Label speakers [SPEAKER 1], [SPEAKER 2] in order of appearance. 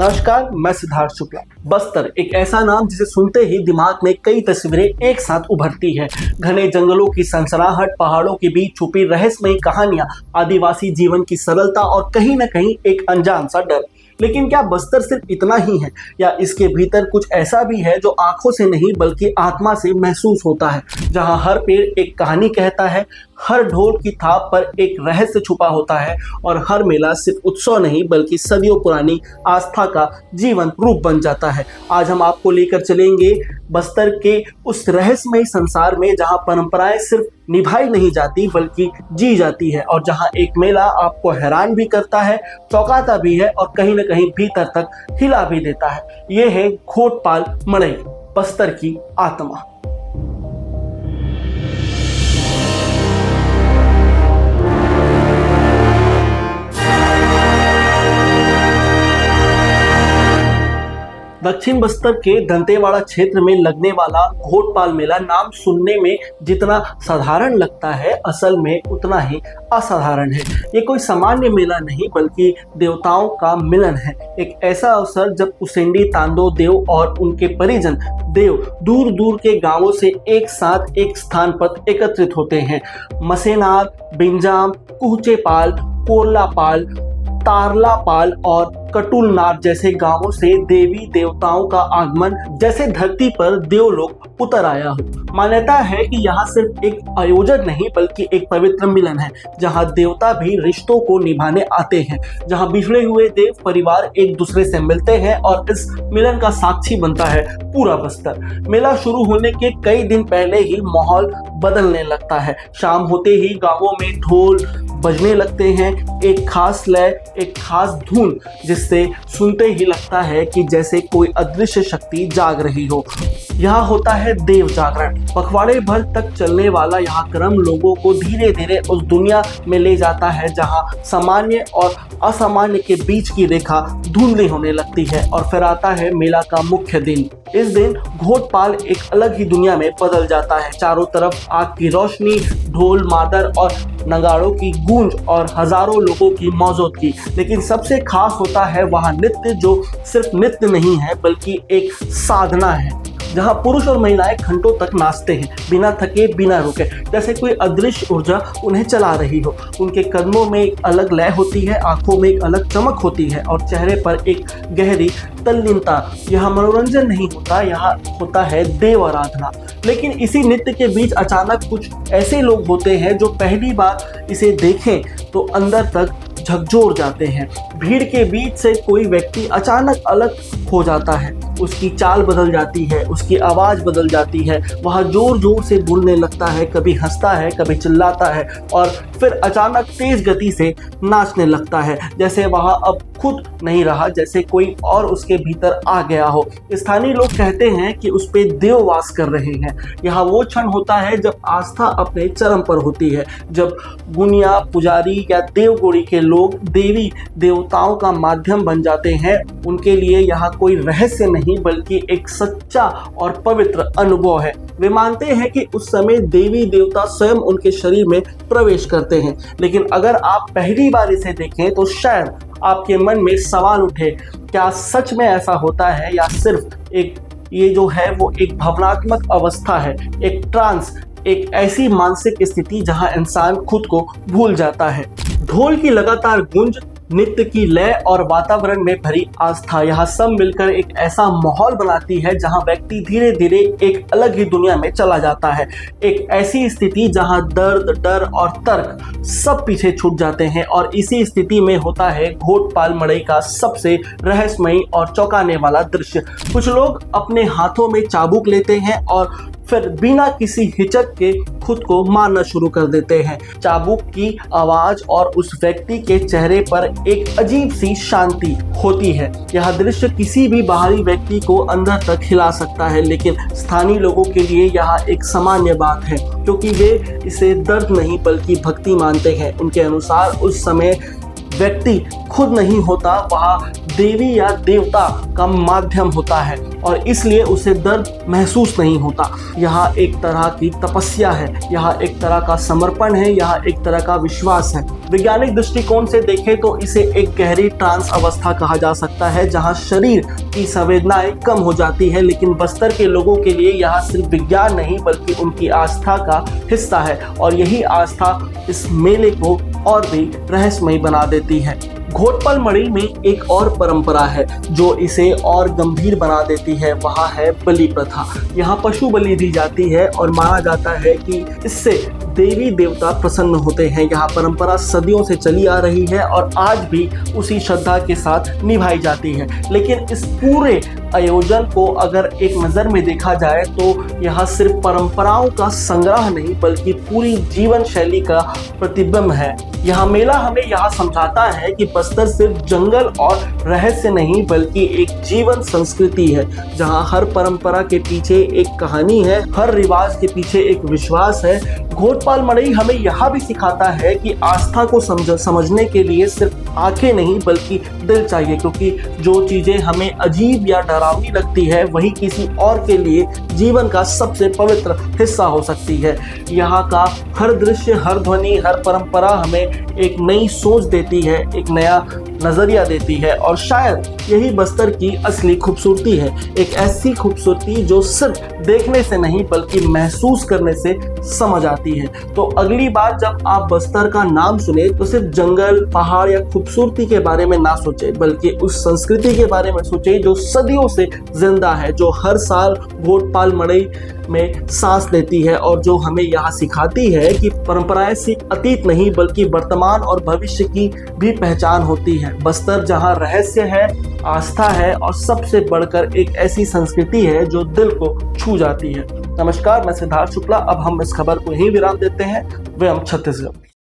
[SPEAKER 1] नमस्कार, मैं सिद्धार्थ शुक्ला। बस्तर एक ऐसा नाम जिसे सुनते ही दिमाग में कई तस्वीरें एक साथ उभरती है। घने जंगलों की सनसनाहट, पहाड़ों के बीच छुपी रहस्यमयी कहानियां, आदिवासी जीवन की सरलता और कहीं न कहीं एक अनजान सा डर। लेकिन क्या बस्तर सिर्फ इतना ही है, या इसके भीतर कुछ ऐसा भी है जो आंखों से नहीं बल्कि आत्मा से महसूस होता है, जहां हर पेड़ एक कहानी कहता है, हर ढोल की थाप पर एक रहस्य छुपा होता है और हर मेला सिर्फ उत्सव नहीं बल्कि सदियों पुरानी आस्था का जीवंत रूप बन जाता है। आज हम आपको लेकर चलेंगे बस्तर के उस रहस्यमय संसार में जहां परंपराएं सिर्फ निभाई नहीं जाती बल्कि जी जाती है, और जहां एक मेला आपको हैरान भी करता है, चौंकाता भी है और कहीं न कहीं भीतर तक हिला भी देता है। ये है घोटपाल मड़ई, बस्तर की आत्मा। दक्षिण बस्तर के दंतेवाड़ा क्षेत्र में लगने वाला घोटपाल मेला नाम सुनने में जितना साधारण लगता है, असल में उतना ही असाधारण है। ये कोई सामान्य मेला नहीं बल्कि देवताओं का मिलन है। एक ऐसा अवसर जब उसेंडी तांदो देव और उनके परिजन देव दूर दूर के गांवों से एक साथ एक स्थान पर एकत्रित होते हैं। मसेनार, बिंजाम, कुहचेपाल, कोर्लापाल, तारलापाल और कटुलनार जैसे गांवों से देवी देवताओं का आगमन जैसे धरती पर देवलोक उतर आया हो। मान्यता है कि यहाँ सिर्फ एक आयोजन नहीं बल्कि एक पवित्र मिलन है, जहाँ देवता भी रिश्तों को निभाने आते हैं, जहाँ बिछड़े हुए देव परिवार एक दूसरे से मिलते हैं और इस मिलन का साक्षी बनता है पूरा बस्तर। मेला शुरू होने के कई दिन पहले ही माहौल बदलने लगता है। शाम होते ही गांवों में ढोल बजने लगते हैं, एक खास लय, एक खास धुन, जिससे सुनते ही लगता है कि जैसे कोई अदृश्य शक्ति जाग रही हो। यहाँ होता है देव जागरण। पखवाड़े भर तक चलने वाला यहाँ क्रम लोगों को धीरे धीरे उस दुनिया में ले जाता है जहाँ सामान्य और असामान्य के बीच की रेखा धुंधली होने लगती है। और फिर आता है मेला का मुख्य दिन। इस दिन घोटपाल एक अलग ही दुनिया में बदल जाता है। चारों तरफ आग की रोशनी, ढोल, मादर और नगाड़ों की गूंज और हजारों लोगों की मौजूदगी। लेकिन सबसे खास होता है वहाँ नृत्य, जो सिर्फ नृत्य नहीं है बल्कि एक साधना है, जहाँ पुरुष और महिलाएं घंटों तक नाचते हैं, बिना थके, बिना रुके, जैसे कोई अदृश्य ऊर्जा उन्हें चला रही हो। उनके कदमों में एक अलग लय होती है, आंखों में एक अलग चमक होती है और चेहरे पर एक गहरी तल्लीनता। यहाँ मनोरंजन नहीं होता, यहाँ होता है देव आराधना। लेकिन इसी नृत्य के बीच अचानक कुछ ऐसे लोग होते हैं जो पहली बार इसे देखें तो अंदर तक झकझोर जाते हैं। भीड़ के बीच से कोई व्यक्ति अचानक अलग हो जाता है, उसकी चाल बदल जाती है, उसकी आवाज बदल जाती है, वह जोर जोर से बोलने लगता है, कभी हंसता है, कभी चिल्लाता है और फिर अचानक तेज गति से नाचने लगता है, जैसे वह अब खुद नहीं रहा, जैसे कोई और उसके भीतर आ गया हो। स्थानीय लोग कहते हैं कि उस पे देव वास कर रहे हैं। यहाँ वो क्षण होता है जब आस्था अपने चरम पर होती है, जब गुनिया, पुजारी या देवगुड़ी के लोग देवी देवताओं का माध्यम बन जाते हैं। उनके लिए यहाँ कोई रहस्य नहीं बल्कि एक सच्चा और पवित्र अनुभव है। वे मानते हैं कि उस समय देवी देवता स्वयं उनके शरीर में प्रवेश करते हैं। लेकिन अगर आप पहली बार इसे देखें तो शायद आपके मन में सवाल उठे, क्या सच में ऐसा होता है या सिर्फ ये जो है वो एक भावनात्मक अवस्था है, एक ट्रांस, एक ऐसी मानसिक स्थिति जहां इंसान खुद को भूल जाता है। ढोल की लगातार गूंज, नृत्य की लय और वातावरण में भरी आस्था, यहाँ सब मिलकर एक ऐसा माहौल बनाती है जहाँ व्यक्ति धीरे धीरे एक अलग ही दुनिया में चला जाता है। एक ऐसी स्थिति जहाँ दर्द, डर और तर्क सब पीछे छूट जाते हैं। और इसी स्थिति में होता है घोटपाल मड़ई का सबसे रहस्यमयी और चौंकाने वाला दृश्य। कुछ लोग अपने हाथों में चाबुक लेते हैं और फिर बिना किसी हिचक के खुद को मारना शुरू कर देते हैं। चाबुक की आवाज और उस व्यक्ति के चेहरे पर एक अजीब सी शांति होती है। यह दृश्य किसी भी बाहरी व्यक्ति को अंदर तक हिला सकता है, लेकिन स्थानीय लोगों के लिए यह एक सामान्य बात है, क्योंकि वे इसे दर्द नहीं बल्कि भक्ति मानते हैं। उनके अनुसार उस समय व्यक्ति खुद नहीं होता, वह देवी या देवता का माध्यम होता है और इसलिए उसे दर्द महसूस नहीं होता। यह एक तरह की तपस्या है, यह एक तरह का समर्पण है, यह एक तरह का विश्वास है। वैज्ञानिक दृष्टिकोण से देखें तो इसे एक गहरी ट्रांस अवस्था कहा जा सकता है, जहां शरीर की संवेदनाएं कम हो जाती है। लेकिन बस्तर के लोगों के लिए यह सिर्फ विज्ञान नहीं बल्कि उनकी आस्था का हिस्सा है और यही आस्था इस मेले को और भी रहस्यमय बना देती है। घोटपल मड़ई में एक और परंपरा है जो इसे और गंभीर बना देती है, वह है बलि प्रथा। यहाँ पशु बलि दी जाती है और माना जाता है कि इससे देवी देवता प्रसन्न होते हैं। यह परंपरा सदियों से चली आ रही है और आज भी उसी श्रद्धा के साथ निभाई जाती है। लेकिन इस पूरे आयोजन को अगर एक नज़र में देखा जाए तो यह सिर्फ परंपराओं का संग्रह नहीं बल्कि पूरी जीवन शैली का प्रतिबिंब है। यह मेला हमें यह समझाता है कि बस्तर सिर्फ जंगल और रहस्य नहीं बल्कि एक जीवन संस्कृति है, जहां हर परंपरा के पीछे एक कहानी है, हर रिवाज के पीछे एक विश्वास है। घोटपाल मड़ई हमें यह भी सिखाता है कि आस्था को समझने के लिए सिर्फ आंखें नहीं बल्कि दिल चाहिए, क्योंकि जो चीजें हमें अजीब या डरावनी लगती है वही किसी और के लिए जीवन का सबसे पवित्र हिस्सा हो सकती है। यहाँ का हर दृश्य, हर ध्वनि, हर परंपरा हमें एक नई सोच देती है, एक नया नजरिया देती है और शायद यही बस्तर की असली खूबसूरती है। एक ऐसी खूबसूरती जो सिर्फ देखने से नहीं बल्कि महसूस करने से समझ आती है। तो अगली बार जब आप बस्तर का नाम सुने तो सिर्फ जंगल, पहाड़ या खूबसूरती के बारे में ना सोचे बल्कि उस संस्कृति के बारे में सोचे जो सदियों से जिंदा है, जो हर साल घोटपाल मड़ई में सांस लेती है और जो हमें यहाँ सिखाती है कि परंपराएं सिर्फ अतीत नहीं बल्कि वर्तमान और भविष्य की भी पहचान होती है। बस्तर जहाँ रहस्य है, आस्था है और सबसे बढ़कर एक ऐसी संस्कृति है जो दिल को छू जाती है। नमस्कार, मैं सिद्धार्थ शुक्ला। अब हम इस खबर को यहीं विराम देते हैं। वयम छत्तीसगढ़।